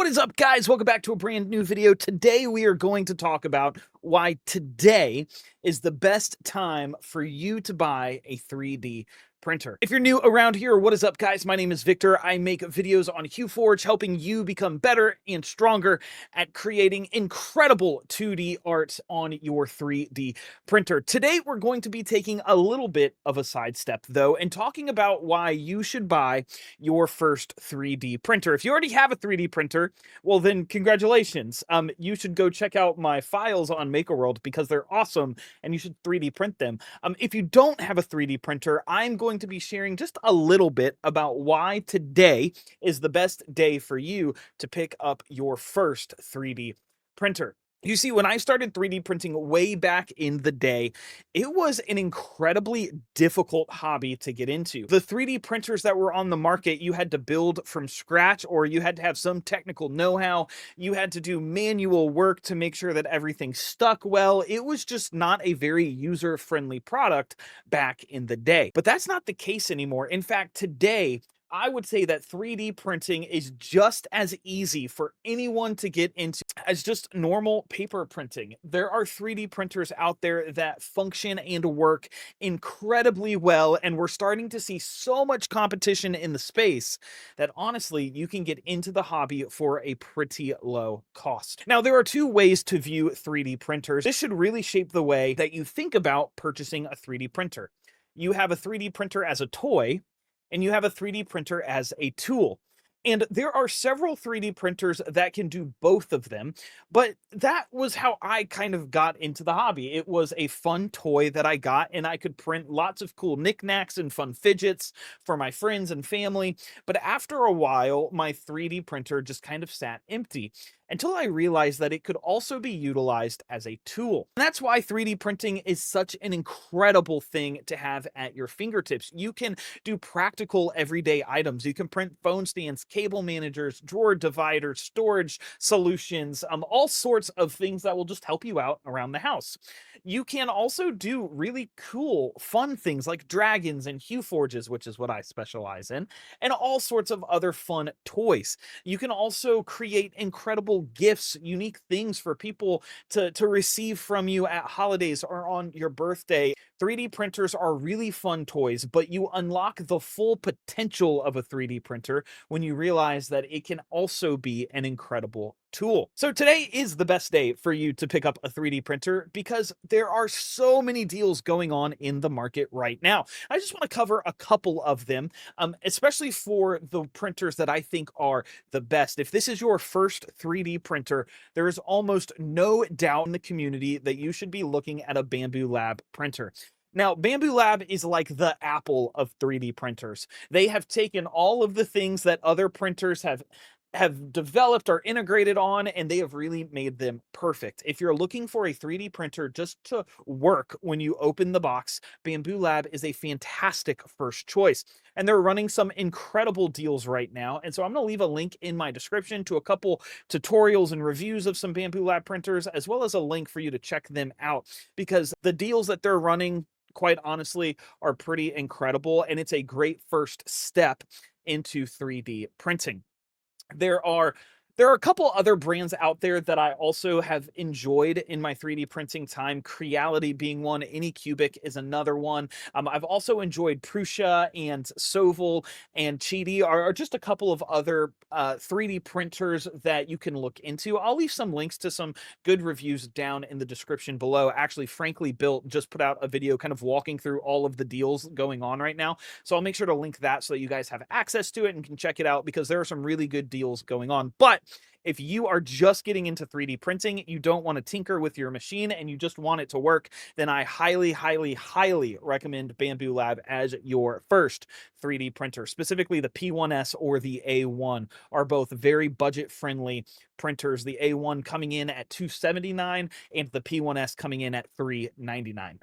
What is up, guys? Welcome back to a brand new video. Today we are going to talk about why today is the best time for you to buy a 3D printer. If you're new around here, what is up, guys? My name is Victor. I make videos on HueForge, helping you become better and stronger at creating incredible 2D art on your 3D printer. Today we're going to be taking a little bit of a sidestep, though, and talking about why you should buy your first 3D printer. If you already have a 3D printer, well then congratulations. You should go check out my files on MakerWorld because they're awesome and you should 3D print them. If you don't have a 3D printer, I'm going to be sharing just a little bit about why today is the best day for you to pick up your first 3D printer. You see, when I started 3D printing way back in the day, it was an incredibly difficult hobby to get into. The 3D printers that were on the market, you had to build from scratch, or you had to have some technical know-how. You had to do manual work to make sure that everything stuck well. It was just not a very user-friendly product back in the day. But that's not the case anymore. In fact, today, I would say that 3D printing is just as easy for anyone to get into as just normal paper printing. There are 3D printers out there that function and work incredibly well, and we're starting to see so much competition in the space that honestly, you can get into the hobby for a pretty low cost. Now, there are two ways to view 3D printers. This should really shape the way that you think about purchasing a 3D printer. You have a 3D printer as a toy, and you have a 3D printer as a tool. And there are several 3D printers that can do both of them, but that was how I kind of got into the hobby. It was a fun toy that I got, and I could print lots of cool knickknacks and fun fidgets for my friends and family. But after a while, my 3D printer just kind of sat empty until I realized that it could also be utilized as a tool. And that's why 3D printing is such an incredible thing to have at your fingertips. You can do practical everyday items. You can print phone stands, cable managers, drawer dividers, storage solutions, all sorts of things that will just help you out around the house. You can also do really cool, fun things like dragons and HueForges, which is what I specialize in, and all sorts of other fun toys. You can also create incredible gifts, unique things for people to receive from you at holidays or on your birthday. 3D printers are really fun toys, but you unlock the full potential of a 3D printer when you realize that it can also be an incredible tool. So today is the best day for you to pick up a 3D printer because there are so many deals going on in the market right now. I just want to cover a couple of them, especially for the printers that I think are the best. If this is your first 3D printer, there is almost no doubt in the community that you should be looking at a Bambu Lab printer. Now, Bambu Lab is like the Apple of 3D printers. They have taken all of the things that other printers have developed or integrated on, and they have really made them perfect. If you're looking for a 3D printer just to work when you open the box, Bambu Lab is a fantastic first choice. And they're running some incredible deals right now. And so I'm going to leave a link in my description to a couple tutorials and reviews of some Bambu Lab printers, as well as a link for you to check them out, because the deals that they're running, quite honestly, are pretty incredible. And it's a great first step into 3D printing. There are a couple other brands out there that I also have enjoyed in my 3D printing time, Creality being one, Anycubic is another one. I've also enjoyed Prusa and Soval and Cheedy are just a couple of other 3D printers that you can look into. I'll leave some links to some good reviews down in the description below. Actually, Frankly Built just put out a video kind of walking through all of the deals going on right now. So I'll make sure to link that so that you guys have access to it and can check it out, because there are some really good deals going on. But if you are just getting into 3D printing, you don't want to tinker with your machine, and you just want it to work, then I highly, highly, highly recommend Bambu Lab as your first 3D printer. Specifically, the P1S or the A1 are both very budget-friendly printers. The A1 coming in at $279 and the P1S coming in at $399.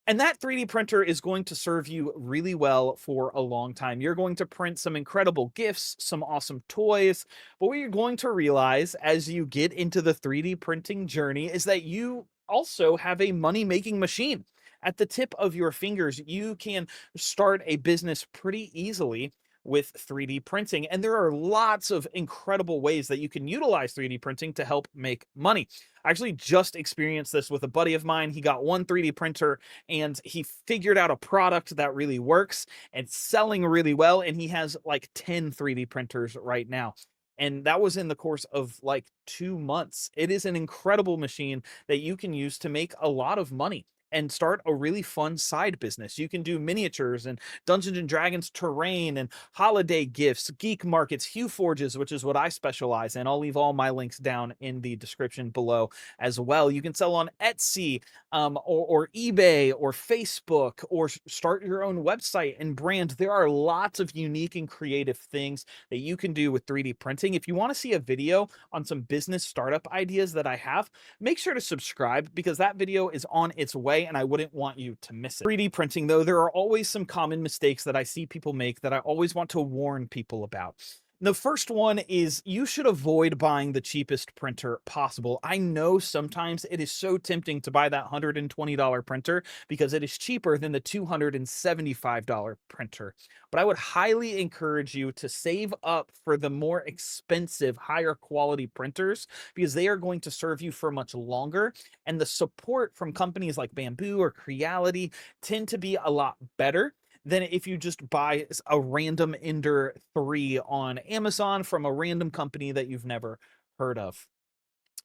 And that 3D printer is going to serve you really well for a long time. You're going to print some incredible gifts, some awesome toys, but what you're going to realize as you get into the 3D printing journey is that you also have a money-making machine. At the tip of your fingers, you can start a business pretty easily with 3D printing. And there are lots of incredible ways that you can utilize 3D printing to help make money. I actually just experienced this with a buddy of mine. He got one 3D printer and he figured out a product that really works and selling really well. And he has like 10 3D printers right now. And that was in the course of like 2 months. It is an incredible machine that you can use to make a lot of money and start a really fun side business. You can do miniatures and Dungeons and Dragons terrain and holiday gifts, geek markets, HueForges, which is what I specialize in. I'll leave all my links down in the description below as well. You can sell on Etsy, or eBay or Facebook, or start your own website and brand. There are lots of unique and creative things that you can do with 3D printing. If you want to see a video on some business startup ideas that I have, make sure to subscribe because that video is on its way and I wouldn't want you to miss it. 3D printing, though, there are always some common mistakes that I see people make that I always want to warn people about. The first one is you should avoid buying the cheapest printer possible. I know sometimes it is so tempting to buy that $120 printer because it is cheaper than the $275 printer. But I would highly encourage you to save up for the more expensive, higher quality printers because they are going to serve you for much longer. And the support from companies like Bambu or Creality tend to be a lot better than if you just buy a random Ender 3 on Amazon from a random company that you've never heard of.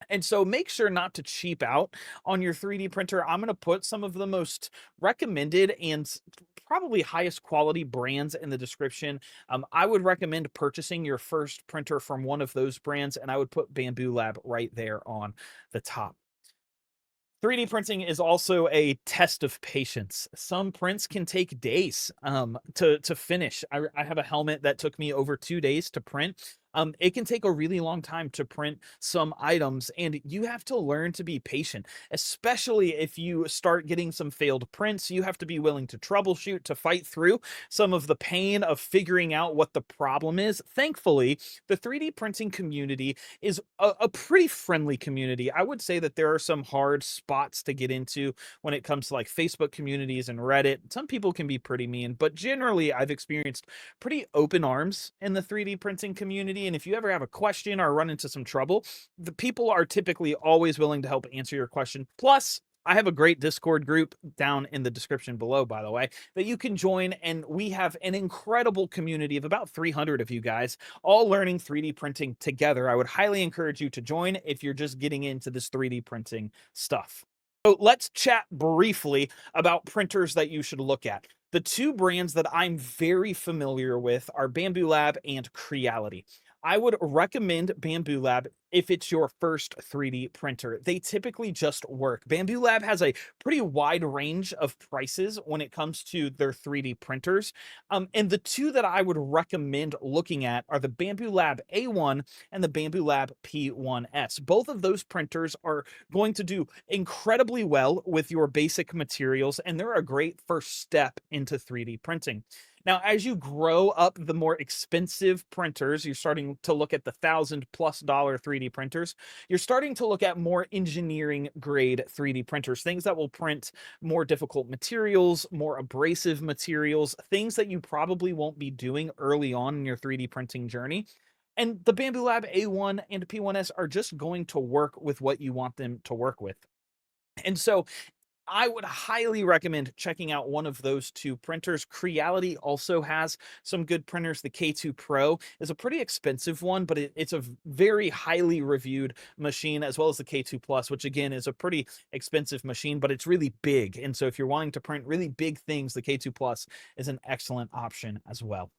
And so make sure not to cheap out on your 3D printer. I'm going to put some of the most recommended and probably highest quality brands in the description. I would recommend purchasing your first printer from one of those brands, and I would put Bambu Lab right there on the top. 3D printing is also a test of patience. Some prints can take days to finish. I have a helmet that took me over 2 days to print. It can take a really long time to print some items, and you have to learn to be patient, especially if you start getting some failed prints. You have to be willing to troubleshoot, to fight through some of the pain of figuring out what the problem is. Thankfully, the 3D printing community is a pretty friendly community. I would say that there are some hard spots to get into when it comes to like Facebook communities and Reddit. Some people can be pretty mean, but generally I've experienced pretty open arms in the 3D printing community. And if you ever have a question or run into some trouble, the people are typically always willing to help answer your question. Plus, I have a great Discord group down in the description below, by the way, that you can join. And we have an incredible community of about 300 of you guys all learning 3D printing together. I would highly encourage you to join if you're just getting into this 3D printing stuff. So let's chat briefly about printers that you should look at. The two brands that I'm very familiar with are Bambu Lab and Creality. I would recommend Bambu Lab if it's your first 3D printer. They typically just work. Bambu Lab has a pretty wide range of prices when it comes to their 3D printers. And the two that I would recommend looking at are the Bambu Lab A1 and the Bambu Lab P1S. Both of those printers are going to do incredibly well with your basic materials, and they're a great first step into 3D printing. Now, as you grow up the more expensive printers, you're starting to look at the $1,000+ 3D printers. You're starting to look at more engineering grade 3D printers, things that will print more difficult materials, more abrasive materials, things that you probably won't be doing early on in your 3D printing journey. And the Bambu Lab A1 and P1S are just going to work with what you want them to work with. And so I would highly recommend checking out one of those two printers. Creality also has some good printers. The K2 Pro is a pretty expensive one, but it's a very highly reviewed machine, as well as the K2 Plus, which again is a pretty expensive machine, but it's really big. And so if you're wanting to print really big things, the K2 Plus is an excellent option as well.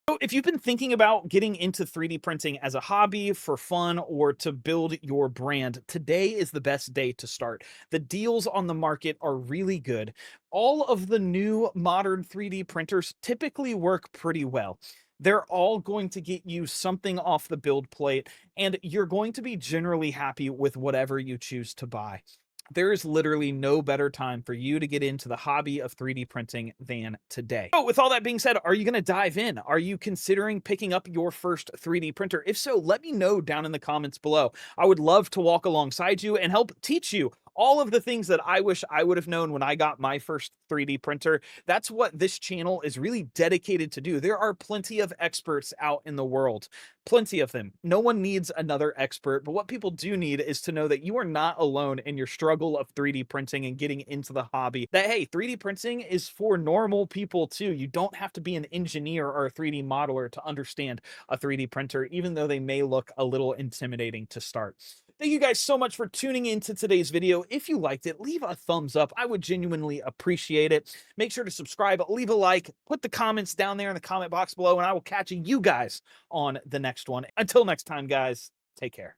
So if you've been thinking about getting into 3D printing as a hobby, for fun, or to build your brand, today is the best day to start. The deals on the market are really good. All of the new modern 3D printers typically work pretty well. They're all going to get you something off the build plate, and you're going to be generally happy with whatever you choose to buy. There is literally no better time for you to get into the hobby of 3D printing than today. So with all that being said, are you going to dive in? Are you considering picking up your first 3D printer? If so, let me know down in the comments below. I would love to walk alongside you and help teach you all of the things that I wish I would have known when I got my first 3D printer. That's what this channel is really dedicated to do. There are plenty of experts out in the world, plenty of them. No one needs another expert, but what people do need is to know that you are not alone in your struggle of 3D printing and getting into the hobby. That, hey, 3D printing is for normal people too. You don't have to be an engineer or a 3D modeler to understand a 3D printer, even though they may look a little intimidating to start. Thank you guys so much for tuning into today's video. If you liked it, leave a thumbs up. I would genuinely appreciate it. Make sure to subscribe, leave a like, put the comments down there in the comment box below, and I will catch you guys on the next one. Until next time, guys, take care.